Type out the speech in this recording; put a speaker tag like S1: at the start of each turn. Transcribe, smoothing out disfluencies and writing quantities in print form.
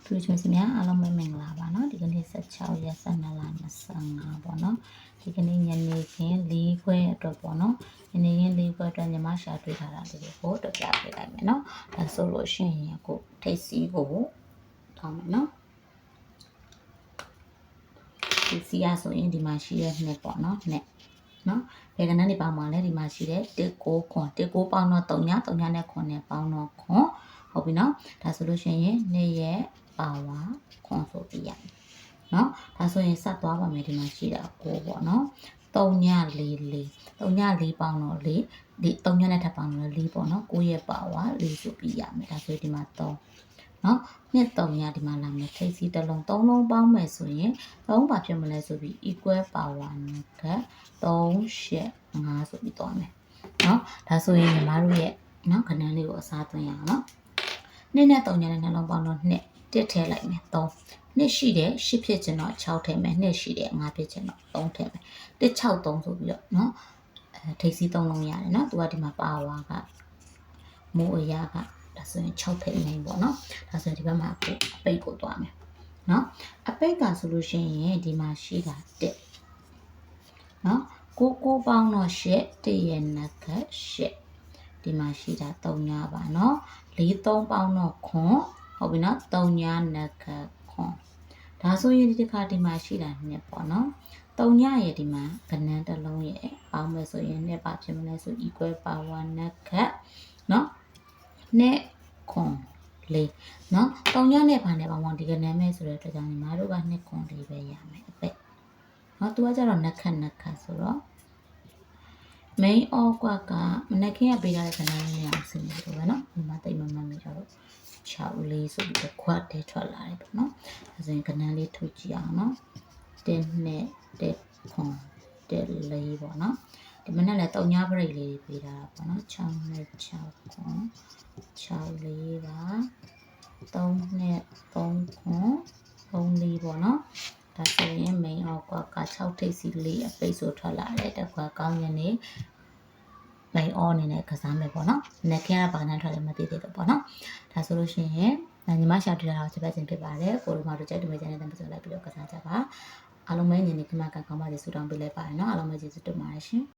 S1: သူချင်းစီများအားလုံးပဲမင်္ဂလာပါနော်ဒီကနေ့16ရက်12လ25ပေါ့နော်ဒီကနေ့ညနေခင်း4ခွဲအတွက်ပေါ့နော်ညနေခင်း4ခွဲအတွက်ညီမရှာတွေ့ထားတာလေးကိုတက်ပြပေးလိုက်မယ်နော်ဒါဆိုလို့ရှိရင်အခုထိတ်စီးကိုထောင်းမယ်နော်ဒီစီရဆိုရင်ဒီမှာရှိတဲ့နှစ်ပေါ့နော်နှစ်နော်ဘယ်ကနန်းနေပေါင်းမှာလဲဒီမှာရှိတဲ့19ခွန်19ပေါင်းတော့3ည3ညနဲ့ခွန်နဲ့ပေါင်းတော့ခွန်ဟုတ်ပြီနော်ဒါဆိုလို့ရှိရင်နေ့ရက်ပါဝါခွန်ဆိုပြရနော်ဒါဆိုရင်ဆက်သွားပါမယ်ဒီမှာရှိတာကိုပေါ့နော်3ည4 3ည4ပေါင်းတော့4ဒီ3ညနဲ့ထပ်ပေါင်းတော့4ပေါ့နော်9ရက်ပါဝါ4ဆိုပြရမယ်ဒါဆိုဒီမှာ3နော်နှစ်3ညဒီမှာလာမယ်ထိပ်စီတစ်လုံး3လုံးပေါင်းမယ်ဆိုရင်3ပါဖြစ်မလဲဆိုပြီး equal power နဲ့က3ရှက်5ဆိုပြီးသွားမယ်နော်ဒါဆိုရင်ညီမတို့ရဲ့နော်ခဏန်းလေးကိုအစားသွင်းရအောင်နော်နှစ်နဲ့3ညနဲ့နှလုံးပေါင်းတော့နှစ်တစ်ထည့်လိုက်မယ်3နှစ်ရှိတယ်10ဖြစ်ချင်တော့6ထည့်မယ်နှစ်ရှိတယ်5ဖြစ်ချင်တော့3ထည့်မယ်1 6 3ဆိုပြီးတော့နော်ထိပ်စီ3လုံးရတယ်နော်သူကဒီမှာပါဝါကမိုးအရာကဒါဆိုရင်6ထိပ်နေပေါ့နော်ဒါဆိုရင်ဒီဘက်မှာအခုအပိတ်ကိုသွားမယ်နော်အပိတ်ကဆိုလို့ရှိရင်ဒီမှာရှိတာ1နော်9ပေါင်းတော့8 1ရဲ့နက်က8ဒီမှာရှိတာ3ညပါနော်4 3ပေါင်းတော့ခွန်ဟုတ်ပြီနော်3ညနက်ကခွန်ဒါဆိုရင်ဒီတစ်ခါဒီမှာရှိတာ2ပေါ့နော်3ညရဲ့ဒီမှာကဏ္ဍတစ်လုံးရဲ့ပေါင်းမယ်ဆိုရင်2ပါဖြစ်မလဲဆို equal power နက်ကနော်နဲ့ခွန်လေးနော်3ညနဲ့ဘာနဲ့ပေါင်းဒီကနမ်းမဲ့ဆိုတဲ့အတွက်ကြောင့်ညီမတို့က2ခွန်လေးပဲရမယ်အပိတ်နော်သူကကြတော့နက်ခတ်ဆိုတော့ main all ကမနက်ခင်းကပေးထားတဲ့ကဏ္ဍလေးနဲ့အောင်ဆင်းနေလို့ပဲနော်ဒီမှာတိတ်မမှန်မိတော့6လေးဆိုပြီးတော့ခွတ်တဲထွက်လာတယ်ပေါ့နော်ဒါဆိုရင်ကဏ္ဍလေးထုတ်ကြည့်အောင်နော်1နဲ့1ခွန်1လေးပေါ့နော်ဒီမနေ့လည်း3ည break လေးပေးထားတာပေါ့နော်6နဲ့6ခွန်6လေးပါ3နဲ့3ခွန်3လေးပေါ့နော်ဒါဆိုရင် main all က6ထိပ်စီလေးအပိတ်ဆိုထွက်လာတယ်တစ်ခွက်ကောင်းရင်နေmain all အနေနဲ့ကစားမယ်ပေါ့နော်။နှစ်ခင်းကဘာနဲ့ထွက်လဲမသိသေးတော့ပေါ့နော်။ဒါဆိုလို့ရှိရင်ညီမရှာတွေ့တာကိုချက်ပတ်ခြင်းဖြစ်ပါတယ်။ကိုလိုမတို့ကြိုက်တူမဲ့ကျန်တဲ့တံပတ်စလိုက်ပြီးတော့ကစားကြပါ။အားလုံးပဲညီနေခမကကောင်းပါစေဆုတောင်းပေးလိုက်ပါတယ်နော်။အားလုံးပဲကျေးဇူးတင်ပါတယ်ရှင်။